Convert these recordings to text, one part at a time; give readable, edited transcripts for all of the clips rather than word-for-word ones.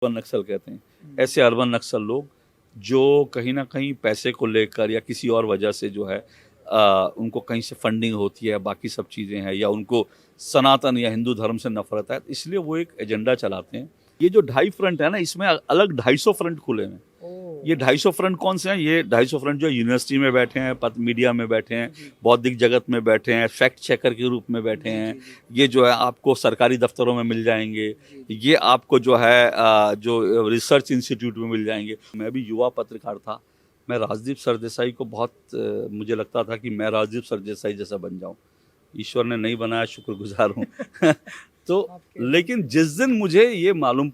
Urban नक्सल कहते हैं। ऐसे अर्बन नक्सल लोग जो कहीं ना कहीं पैसे को लेकर या किसी और वजह से जो है उनको कहीं से फंडिंग होती है, बाकी सब चीज़ें हैं, या उनको सनातन या हिंदू धर्म से नफरत है, इसलिए वो एक एजेंडा चलाते हैं। ये जो 2.5 फ्रंट है ना, इसमें अलग 250 फ्रंट खुले हैं। ये 250 फ्रंट कौन से हैं? ये 250 फ्रंट जो यूनिवर्सिटी में बैठे हैं, मीडिया में बैठे हैं, बौद्धिक जगत में बैठे हैं, फैक्ट चेकर के रूप में बैठे हैं। ये जो है आपको सरकारी दफ्तरों में मिल जाएंगे, ये आपको जो है जो रिसर्च इंस्टीट्यूट में मिल जाएंगे। मैं भी युवा पत्रकार था, मैं राजदीप सरदेसाई को बहुत मुझे लगता था कि मैं राजदीप सरदेसाई जैसा बन जाऊं। ईश्वर ने नहीं बनाया, शुक्रगुजार हूँ। तो लेकिन जिस दिन मुझे ये मालूम,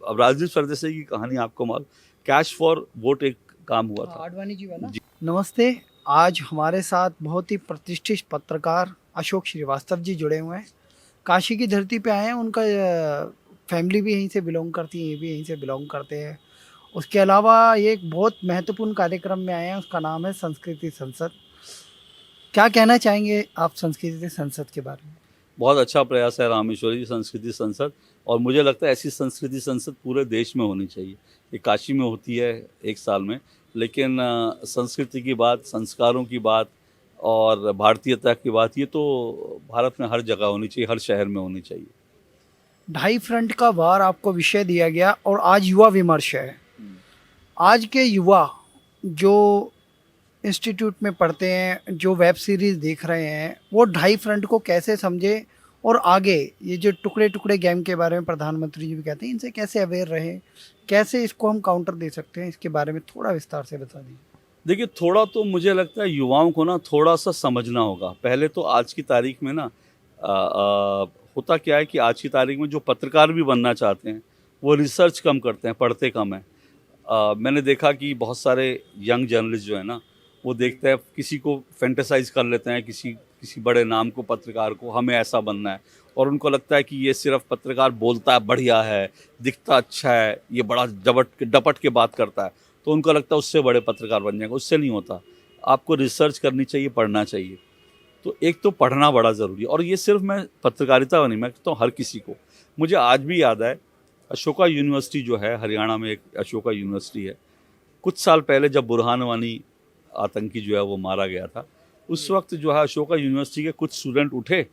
अब राजदीप सरदेसाई की कहानी आपको मालूम, कैश फॉर वोट एक काम हुआ था। आडवाणी जी वाला। नमस्ते। आज हमारे साथ बहुत ही प्रतिष्ठित पत्रकार अशोक श्रीवास्तव जी जुड़े हुए हैं। काशी की धरती पे आए हैं। उनका फैमिली भी यहीं से बिलोंग करती है, ये भी यहीं से बिलोंग करते हैं। उसके अलावा ये एक बहुत महत्वपूर्ण कार्यक्रम में आए हैं, उसका नाम है संस्कृति संसद। क्या कहना चाहेंगे आप संस्कृति संसद के बारे में? बहुत अच्छा प्रयास है रामेश्वरी जी संस्कृति संसद, और मुझे लगता है ऐसी संस्कृति संसद पूरे देश में होनी चाहिए। ये काशी में होती है एक साल में, लेकिन संस्कृति की बात, संस्कारों की बात और भारतीयता की बात, ये तो भारत में हर जगह होनी चाहिए, हर शहर में होनी चाहिए। 2.5 फ्रंट का वार आपको विषय दिया गया और आज युवा विमर्श है। आज के युवा जो इंस्टीट्यूट में पढ़ते हैं, जो वेब सीरीज़ देख रहे हैं, वो 2.5 फ्रंट को कैसे समझे और आगे ये जो टुकड़े टुकड़े गेम के बारे में प्रधानमंत्री जी भी कहते हैं, इनसे कैसे अवेयर रहे, कैसे इसको हम काउंटर दे सकते हैं, इसके बारे में थोड़ा विस्तार से बता दीजिए। देखिए, थोड़ा तो मुझे लगता है युवाओं को ना थोड़ा सा समझना होगा। पहले तो आज की तारीख में ना होता क्या है कि आज की तारीख में जो पत्रकार भी बनना चाहते हैं वो रिसर्च कम करते हैं, पढ़ते कम हैं। मैंने देखा कि बहुत सारे यंग जर्नलिस्ट जो है ना, वो देखते हैं, किसी को फैंटेसाइज कर लेते हैं, किसी बड़े नाम को, पत्रकार को, हमें ऐसा बनना है, और उनको लगता है कि ये सिर्फ पत्रकार बोलता है बढ़िया है, दिखता अच्छा है, ये बड़ा डपट के बात करता है, तो उनको लगता है उससे बड़े पत्रकार बन जाएंगे। उससे नहीं होता। आपको रिसर्च करनी चाहिए, पढ़ना चाहिए। तो एक तो पढ़ना बड़ा ज़रूरी है, और ये सिर्फ मैं पत्रकारिता नहीं, मैं कहता हूँ हर किसी को। मुझे आज भी याद है, अशोका यूनिवर्सिटी जो है हरियाणा में, एक अशोका यूनिवर्सिटी है, कुछ साल पहले जब बुरहान वानी आतंकी जो है वो मारा गया था, उस वक्त जो है अशोका यूनिवर्सिटी के कुछ स्टूडेंट उठे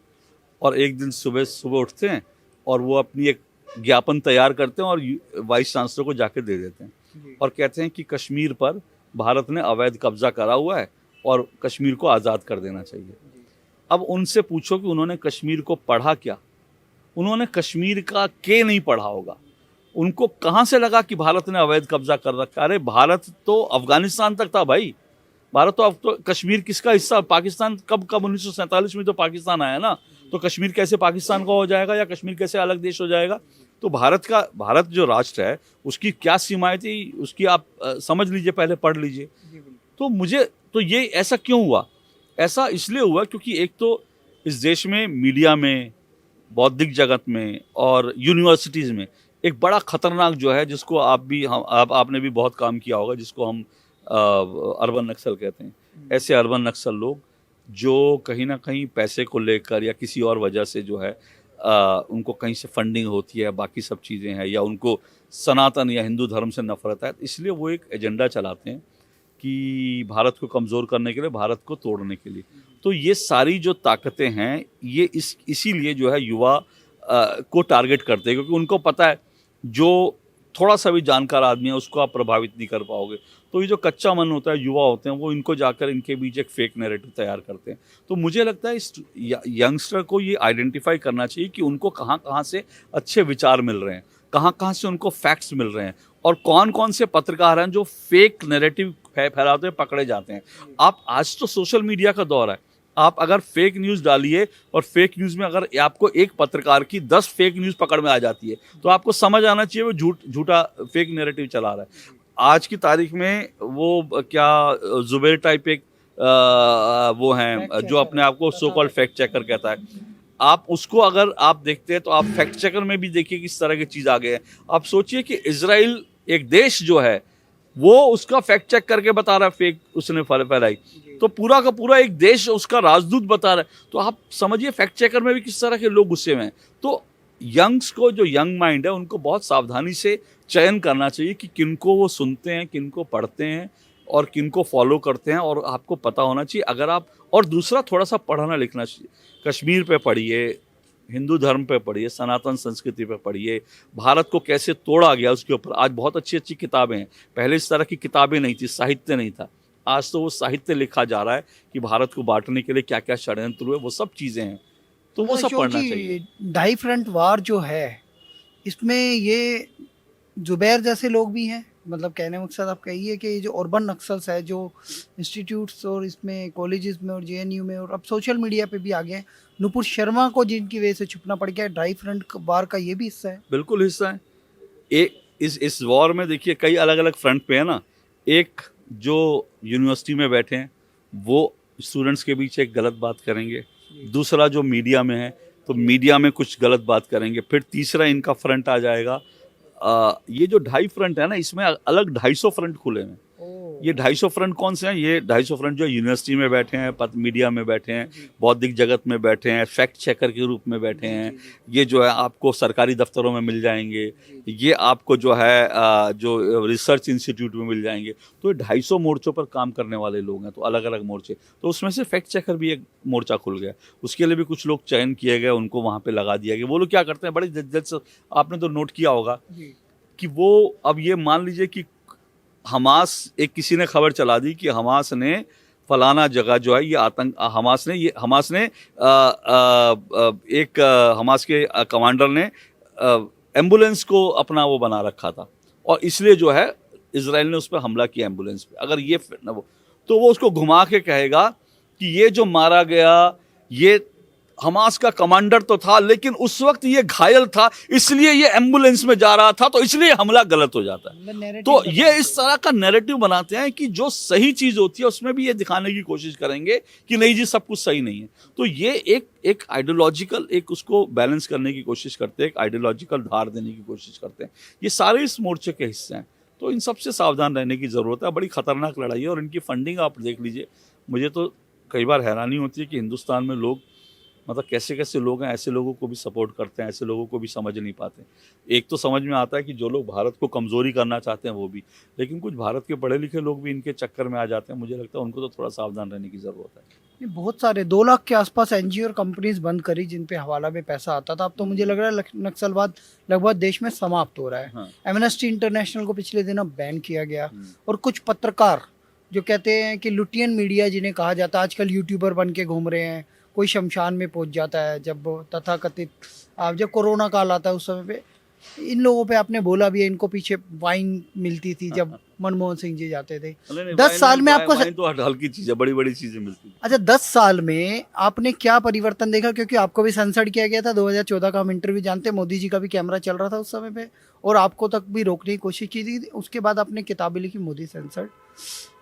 और एक दिन सुबह उठते हैं और वो अपनी एक ज्ञापन तैयार करते हैं और वाइस चांसलर को जाके दे देते हैं और कहते हैं कि कश्मीर पर भारत ने अवैध कब्जा करा हुआ है और कश्मीर को आज़ाद कर देना चाहिए। अब उनसे पूछो कि उन्होंने कश्मीर को पढ़ा क्या? उन्होंने कश्मीर का के नहीं पढ़ा होगा। उनको कहाँ से लगा कि भारत ने अवैध कब्जा कर रखा? अरे भारत तो अफगानिस्तान तक था भाई। भारत तो, अब तो कश्मीर किसका हिस्सा? पाकिस्तान कब 1947 में तो पाकिस्तान आया ना, तो कश्मीर कैसे पाकिस्तान का हो जाएगा, या कश्मीर कैसे अलग देश हो जाएगा? तो भारत जो राष्ट्र है उसकी क्या सीमाएं थी, उसकी आप समझ लीजिए, पहले पढ़ लीजिए। तो ये ऐसा क्यों हुआ? ऐसा इसलिए हुआ क्योंकि एक तो इस देश में मीडिया में, बौद्धिक जगत में और यूनिवर्सिटीज़ में एक बड़ा खतरनाक जो है, जिसको आपने भी बहुत काम किया होगा, जिसको हम अर्बन नक्सल कहते हैं। ऐसे अर्बन नक्सल लोग जो कहीं ना कहीं पैसे को लेकर या किसी और वजह से जो है उनको कहीं से फंडिंग होती है, बाकी सब चीज़ें हैं, या उनको सनातन या हिंदू धर्म से नफरत है, इसलिए वो एक एजेंडा चलाते हैं कि भारत को कमज़ोर करने के लिए, भारत को तोड़ने के लिए। तो ये सारी जो ताकतें हैं, ये इसीलिए जो है युवा को टारगेट करते हैं, क्योंकि उनको पता है जो थोड़ा सा भी जानकार आदमी है उसको आप प्रभावित नहीं कर पाओगे। तो ये जो कच्चा मन होता है, युवा होते हैं, वो इनको जाकर इनके बीच एक फेक नैरेटिव तैयार करते हैं। तो मुझे लगता है इस यंगस्टर को ये आइडेंटिफाई करना चाहिए कि उनको कहाँ कहाँ से अच्छे विचार मिल रहे हैं, कहाँ कहाँ से उनको फैक्ट्स मिल रहे हैं, और कौन कौन से पत्रकार हैं जो फेक नैरेटिव फैलाते हुए पकड़े जाते हैं। आप आज तो सोशल मीडिया का दौर है, आप अगर फेक न्यूज़ डालिए और फेक न्यूज़ में अगर आपको एक पत्रकार की 10 फेक न्यूज़ पकड़ में आ जाती है, तो आपको समझ आना चाहिए वो झूठा फेक नैरेटिव चला रहा है। आज की तारीख में वो क्या जुबैर टाइप एक वो हैं जो अपने आप को सो कॉल्ड फैक्ट चेकर कहता है। आप उसको अगर आप देखते हैं तो आप फैक्ट चेकर में भी देखिए किस तरह की चीज़ आ गई है। आप सोचिए कि इजराइल एक देश जो है वो उसका फैक्ट चेक करके बता रहा है फेक उसने फैलाई, तो पूरा का पूरा एक देश उसका राजदूत बता रहा है। तो आप समझिए फैक्ट चेकर में भी किस तरह के लोग गुस्से में हैं। तो यंग्स को, जो यंग माइंड है, उनको बहुत सावधानी से चयन करना चाहिए कि किनको वो सुनते हैं, किनको पढ़ते हैं और किनको फॉलो करते हैं। और आपको पता होना चाहिए अगर आप, और दूसरा थोड़ा सा पढ़ना लिखना चाहिए। कश्मीर पे पढ़िए, हिंदू धर्म पे पढ़िए, सनातन संस्कृति पे पढ़िए, भारत को कैसे तोड़ा गया उसके ऊपर आज बहुत अच्छी अच्छी किताबें हैं। पहले इस तरह की किताबें नहीं थी, साहित्य नहीं था। आज तो वो साहित्य लिखा जा रहा है कि भारत को बांटने के लिए क्या क्या षड्यंत्र हुए, वो सब चीज़ें हैं, तो वो सब अशोक पढ़ना जी, चाहिए। ढाई फ्रंट वार जो है, इसमें ये जुबैर जैसे लोग भी हैं, मतलब कहने का मकसद आप कहिए कि ये जो अर्बन नक्सल्स है, जो इंस्टीट्यूट्स और इसमें कॉलेजेस में और जेएनयू में और अब सोशल मीडिया पे भी आ गए हैं, नुपुर शर्मा को जिनकी वजह से छुपना पड़ गया, ढाई फ्रंट वार का ये भी हिस्सा है। बिल्कुल हिस्सा है। इस वॉर में देखिए कई अलग अलग फ्रंट पे है ना। एक जो यूनिवर्सिटी में बैठे हैं वो स्टूडेंट्स के बीच एक गलत बात करेंगे, दूसरा जो मीडिया में है तो मीडिया में कुछ गलत बात करेंगे, फिर तीसरा इनका फ्रंट आ जाएगा। ये जो ढाई फ्रंट है ना, इसमें अलग 250 फ्रंट खुले हैं। ये 250 फ्रंट कौन से हैं? ये 250 फ्रंट जो यूनिवर्सिटी में बैठे हैं, मीडिया में बैठे हैं, बौद्धिक जगत में बैठे हैं, फैक्ट चेकर के रूप में बैठे हैं। ये जो है आपको सरकारी दफ्तरों में मिल जाएंगे, ये आपको जो है जो रिसर्च इंस्टीट्यूट में मिल जाएंगे। तो ये 250 मोर्चों पर काम करने वाले लोग हैं, तो अलग अलग मोर्चे। तो उसमें से फैक्ट चेकर भी एक मोर्चा खुल गया, उसके लिए भी कुछ लोग चयन किए गए, उनको वहाँ पर लगा दिया गया। वो लोग क्या करते हैं, बड़े जज, आपने तो नोट किया होगा कि वो, अब ये मान लीजिए कि हमास, एक किसी ने खबर चला दी कि हमास ने फलाना जगह जो है ये आतंक, हमास ने एक हमास के कमांडर ने एम्बुलेंस को अपना वो बना रखा था और इसलिए जो है इजराइल ने उस पर हमला किया एम्बुलेंस पे। अगर ये तो वो उसको घुमा के कहेगा कि ये जो मारा गया ये हमास का कमांडर तो था, लेकिन उस वक्त ये घायल था, इसलिए ये एम्बुलेंस में जा रहा था, तो इसलिए हमला गलत हो जाता है। तो ये इस तरह का नैरेटिव बनाते हैं कि जो सही चीज होती है उसमें भी ये दिखाने की कोशिश करेंगे कि नहीं जी सब कुछ सही नहीं है। तो ये एक आइडियोलॉजिकल, एक उसको बैलेंस करने की कोशिश करते हैं, एक आइडियोलॉजिकल धार देने की कोशिश करते हैं। ये सारे इस मोर्चे के हिस्से हैं, तो इन सबसे सावधान रहने की जरूरत है। बड़ी खतरनाक लड़ाई है और इनकी फंडिंग आप देख लीजिए। मुझे तो कई बार हैरानी होती है कि हिंदुस्तान में लोग, मतलब कैसे कैसे लोग हैं, ऐसे लोगों को भी सपोर्ट करते हैं, ऐसे लोगों को भी समझ नहीं पाते। एक तो समझ में आता है कि जो लोग भारत को कमज़ोरी करना चाहते हैं वो भी, लेकिन कुछ भारत के पढ़े लिखे लोग भी इनके चक्कर में आ जाते हैं। मुझे लगता है उनको तो थोड़ा सावधान रहने की ज़रूरत है। ये बहुत सारे 2 लाख के आसपास एनजीओ और कंपनीज बंद करी जिन पे हवाला में पैसा आता था। अब तो मुझे लग रहा है नक्सलवाद लगभग देश में समाप्त हो रहा है। हाँ। एमनेस्टी इंटरनेशनल को पिछले दिनों बैन किया गया और कुछ पत्रकार जो कहते हैं कि लुटियन मीडिया जिन्हें कहा जाता है, आजकल यूट्यूबर बन के घूम रहे हैं। कोई शमशान में पहुंच जाता है जब तथाकथित जब कोरोना काल आता है उस समय पे। इन लोगों पे आपने बोला भी है, इनको पीछे वाइन मिलती थी जब मनमोहन सिंह जी जाते थे। 10 साल में आपको तो हल्की चीज़ है, बड़ी बड़ी चीज़ें मिलती। अच्छा, 10 साल में आपने क्या परिवर्तन देखा? क्योंकि आपको भी सेंसर्ड किया गया था 2014 का, हम इंटरव्यू जानते हैं, मोदी जी का भी कैमरा चल रहा था उस समय पे और आपको तक भी रोकने की कोशिश की थी। उसके बाद आपने किताबें लिखी मोदी सेंसर्ड।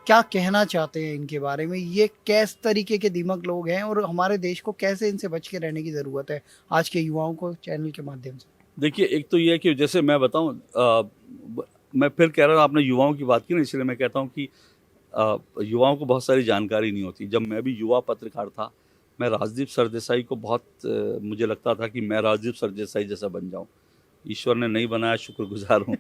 क्या कहना चाहते हैं इनके बारे में? ये किस तरीके के दिमाग लोग हैं और हमारे देश को कैसे इनसे बच के रहने की ज़रूरत है आज के युवाओं को चैनल के माध्यम से? देखिए, एक तो ये है कि जैसे मैं बताऊं, मैं फिर कह रहा हूँ, आपने युवाओं की बात की ना, इसलिए मैं कहता हूँ कि युवाओं को बहुत सारी जानकारी नहीं होती। जब मैं भी युवा पत्रकार था, मैं राजदीप सरदेसाई को बहुत मुझे लगता था कि मैं राजदीप सरदेसाई जैसा बन जाऊँ। ईश्वर ने नहीं बनाया, शुक्रगुजार हूँ।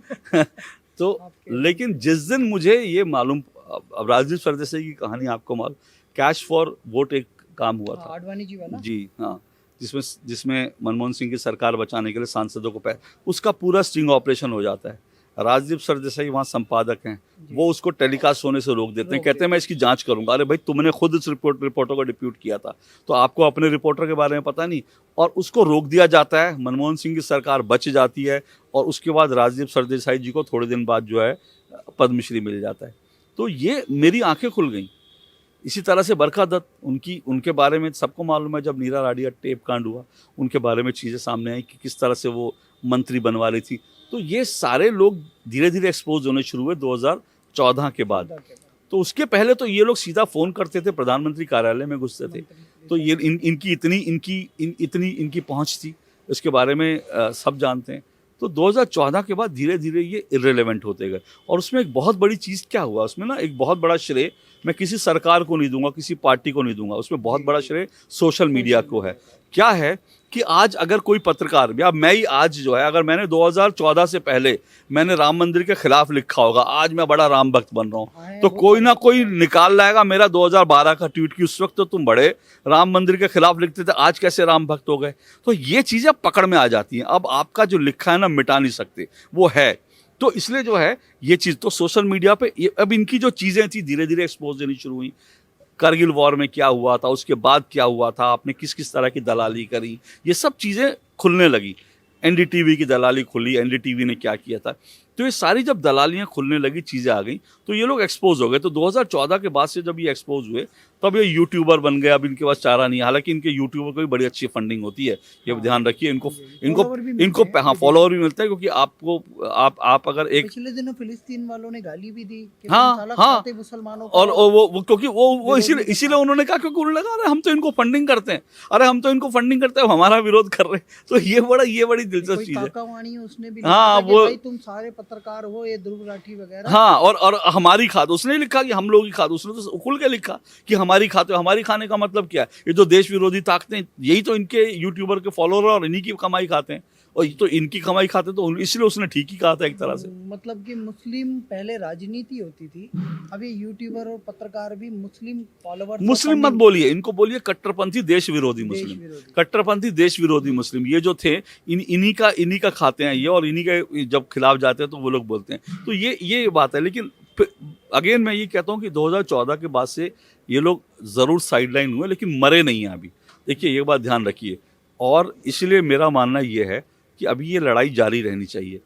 तो लेकिन जिस दिन मुझे ये मालूम, अब राजदीप सरदेसाई की कहानी आपको मालूम, कैश फॉर वोट एक काम हुआ था, आडवाणी जी वाला? जी हाँ, जिसमें मनमोहन सिंह की सरकार बचाने के लिए सांसदों को उसका पूरा स्टिंग ऑपरेशन हो जाता है। राजदीप सरदेसाई वहाँ संपादक हैं, वो उसको टेलीकास्ट होने से रोक देते हैं, कहते हैं मैं इसकी जांच करूंगा। अरे भाई, तुमने खुद इस रिपोर्टर को डिप्यूट किया था, तो आपको अपने रिपोर्टर के बारे में पता नहीं, और उसको रोक दिया जाता है। मनमोहन सिंह की सरकार बच जाती है और उसके बाद राजदीप सरदेसाई जी को थोड़े दिन बाद जो है पद्मश्री मिल जाता है। तो ये मेरी आंखें खुल गई। इसी तरह से बरखा दत्त, उनके बारे में सबको मालूम है, जब नीरा राडिया टेप कांड हुआ उनके बारे में चीज़ें सामने आई कि किस तरह से वो मंत्री बनवा रही थी। तो ये सारे लोग धीरे धीरे एक्सपोज होने शुरू हुए 2014 के बाद। तो उसके पहले तो ये लोग सीधा फ़ोन करते थे, प्रधानमंत्री कार्यालय में घुसते थे। तो ये इनकी इनकी पहुंच थी, इसके बारे में सब जानते हैं। तो 2014 के बाद धीरे धीरे ये इर्रेलेवेंट होते गए। और उसमें एक बहुत बड़ी चीज़ क्या हुआ, उसमें ना एक बहुत बड़ा श्रेय मैं किसी सरकार को नहीं दूंगा, किसी पार्टी को नहीं दूंगा, उसमें बहुत बड़ा श्रेय सोशल मीडिया को है। क्या है कि आज अगर कोई पत्रकार या मैं ही आज जो है, अगर मैंने 2014 से पहले मैंने राम मंदिर के खिलाफ लिखा होगा, आज मैं बड़ा राम भक्त बन रहा हूँ, तो कोई ना कोई निकाल लाएगा मेरा 2012 का ट्वीट कि उस वक्त तो तुम बड़े राम मंदिर के खिलाफ लिखते थे, आज कैसे राम भक्त हो गए। तो ये चीज़ें पकड़ में आ जाती हैं। अब आपका जो लिखा है ना मिटा नहीं सकते, वो है। तो इसलिए जो है ये चीज़ तो सोशल मीडिया पे अब इनकी जो चीज़ें थी धीरे धीरे एक्सपोज देनी शुरू हुई। करगिल वॉर में क्या हुआ था, उसके बाद क्या हुआ था, आपने किस किस तरह की दलाली करी, ये सब चीज़ें खुलने लगी। एनडीटीवी की दलाली खुली, एनडीटीवी ने क्या किया था, तो ये सारी जब दलालियाँ खुलने लगी, चीज़ें आ गई, तो ये लोग एक्सपोज हो गए। तो 2014 के बाद से जब ये एक्सपोज हुए तब ये यूट्यूबर बन गए। अब इनके पास चारा नहीं है, हालांकि इनके यूट्यूबर को भी बड़ी अच्छी फंडिंग होती है, ये ध्यान रखिए। इनको इनको इनको हाँ फॉलोअर भी मिलता है, क्योंकि आपको आप अगर एक पिछले दिनों फिलिस्तीन वालों ने गाली भी दी कि हाँ साला हाँ खाते मुसलमानों और को। वो क्योंकि वो इसीलिए उन्होंने कहा, क्योंकि उन्होंने कहा अरे हम तो इनको फंडिंग करते हैं, अरे हम तो इनको फंडिंग करते हैं, हमारा विरोध कर रहे हैं। तो ये बड़ी दिलचस्प चीज है। काकावाणी उसने भी हाँ, लिखा कि वो भाई तुम सारे पत्रकार हो, ये ध्रुव राठी वगैरह। हाँ, और हमारी खाद उसने लिखा कि हम लोगों की खाद, उसने तो खुल के लिखा कि हमारी खाते। हमारी खाने का मतलब क्या है, ये जो देश विरोधी ताकतें, यही तो इनके यूट्यूबर के फॉलोअर और इन्हीं की कमाई खाते हैं, और तो इनकी कमाई खाते, तो इसलिए उसने ठीक ही कहा था एक तरह से। मतलब कि मुस्लिम पहले राजनीति होती थी, अब ये यूट्यूबर और पत्रकार भी मुस्लिम फॉलोअर। मुस्लिम मत बोलिए, इनको बोलिए कट्टरपंथी देश विरोधी मुस्लिम, कट्टरपंथी देश विरोधी मुस्लिम। ये जो थे इन्हीं का खाते हैं ये, और इन्हीं के जब खिलाफ जाते हैं तो वो लोग बोलते हैं। तो ये बात है। लेकिन अगेन मैं ये कहता हूँ कि 2014 के बाद से ये लोग ज़रूर साइडलाइन हुए, लेकिन मरे नहीं हैं अभी। देखिए ये बात ध्यान रखिए, और इसलिए मेरा मानना ये है कि अभी ये लड़ाई जारी रहनी चाहिए।